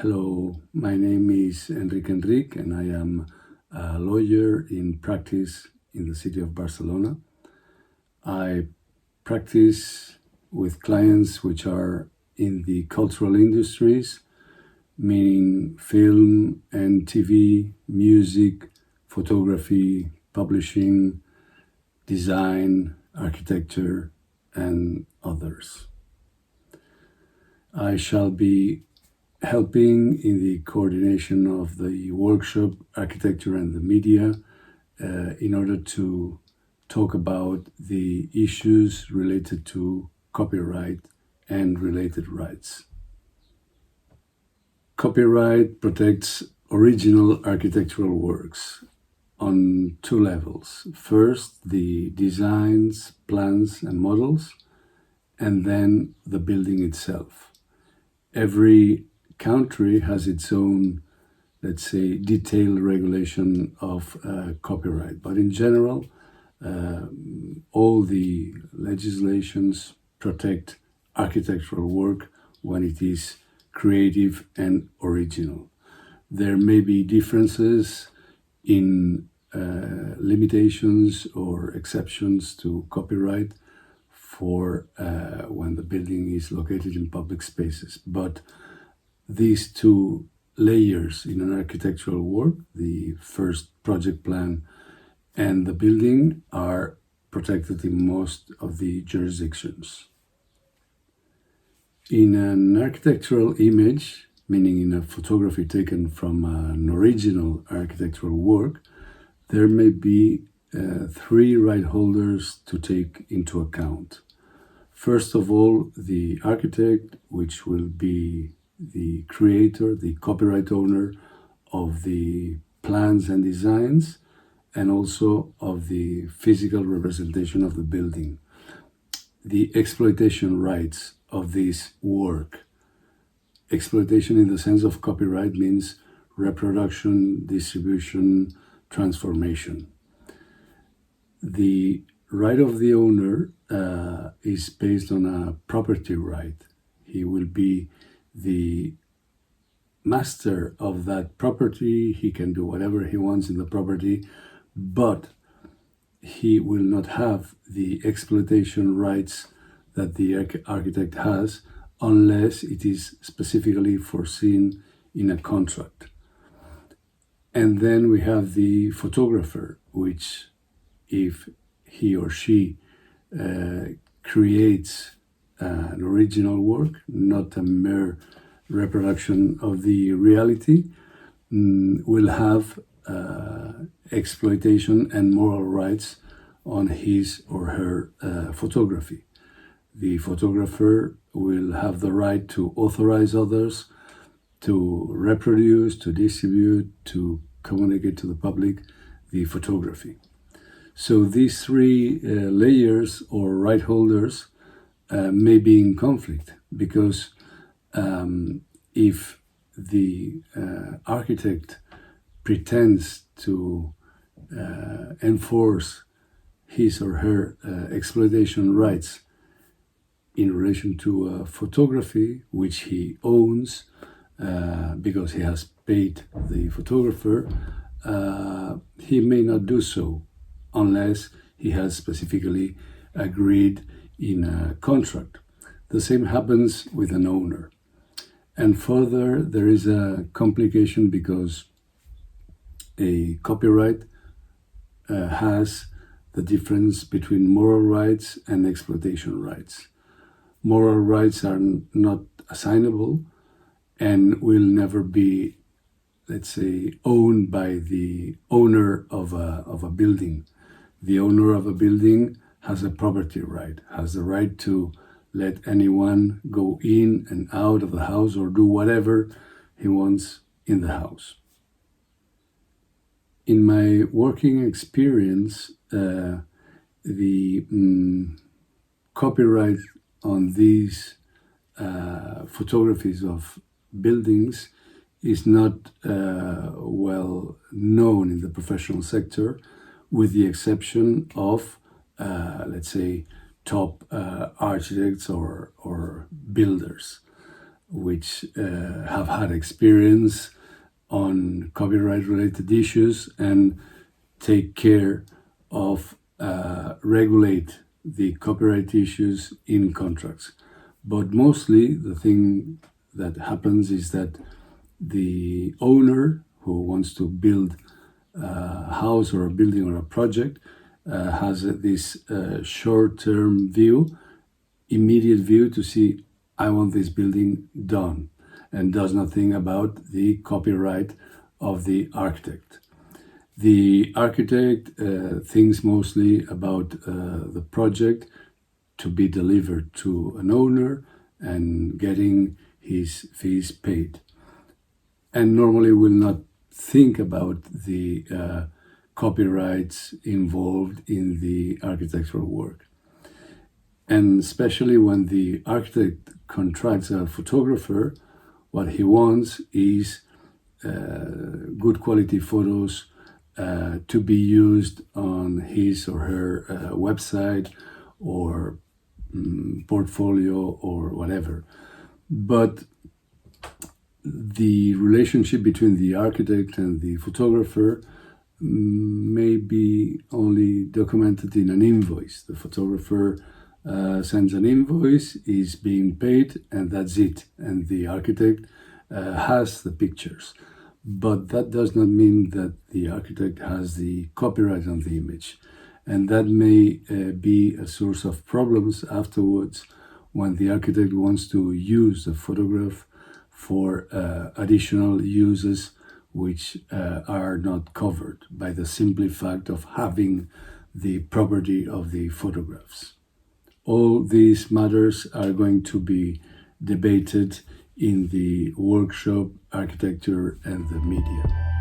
Hello, my name is Enric Enrich, and I am a lawyer in practice in the city of Barcelona. I practice with clients which are in the cultural industries, meaning film and TV, music, photography, publishing, design, architecture, and others. I shall be helping in the coordination of the workshop Architecture and the Media in order to talk about the issues related to copyright and related rights. Copyright protects original architectural works on two levels. First, the designs, plans, and models, and then the building itself. Every country has its own, let's say, detailed regulation of copyright. But in general, all the legislations protect architectural work when it is creative and original. There may be differences in limitations or exceptions to copyright for when the building is located in public spaces. But these two layers in an architectural work, the first project plan and the building, are protected in most of the jurisdictions. In an architectural image, meaning in a photography taken from an original architectural work, there may be three right holders to take into account. First of all, the architect, which will be the creator, the copyright owner of the plans and designs, and also of the physical representation of the building. The exploitation rights of this work. Exploitation in the sense of copyright means reproduction, distribution, transformation. The right of the owner is based on a property right. He will be the master of that property. He can do whatever he wants in the property, but he will not have the exploitation rights that the architect has unless it is specifically foreseen in a contract. And then we have the photographer, which, if he or she creates an original work, not a mere reproduction of the reality, will have exploitation and moral rights on his or her photography. The photographer will have the right to authorize others to reproduce, to distribute, to communicate to the public the photography. So these three layers or right holders may be in conflict, because if the architect pretends to enforce his or her exploitation rights in relation to a photography which he owns because he has paid the photographer, he may not do so unless he has specifically agreed in a contract. The same happens with an owner. And further, there is a complication because a copyright has the difference between moral rights and exploitation rights. Moral rights are not assignable and will never be, let's say, owned by the owner of a building. The owner of a building has a property right, has the right to let anyone go in and out of the house or do whatever he wants in the house. In my working experience, the copyright on these photographies of buildings is not well known in the professional sector, with the exception of, let's say, top architects or builders. which have had experience on copyright related issues and take care of regulate the copyright issues in contracts. But mostly the thing that happens is that the owner who wants to build a house or a building or a project has this short-term view, immediate view to see, I want this building done, and does not think about the copyright of the architect. The architect thinks mostly about the project to be delivered to an owner and getting his fees paid, and normally will not think about the copyrights involved in the architectural work. And especially when the architect contracts a photographer, what he wants is good quality photos to be used on his or her website or portfolio or whatever. But the relationship between the architect and the photographer may be only documented in an invoice. The photographer sends an invoice, is being paid, and that's it. And the architect has the pictures. But that does not mean that the architect has the copyright on the image. And that may be a source of problems afterwards when the architect wants to use the photograph for additional uses which are not covered by the simple fact of having the property of the photographs. All these matters are going to be debated in the workshop Architecture and the Media.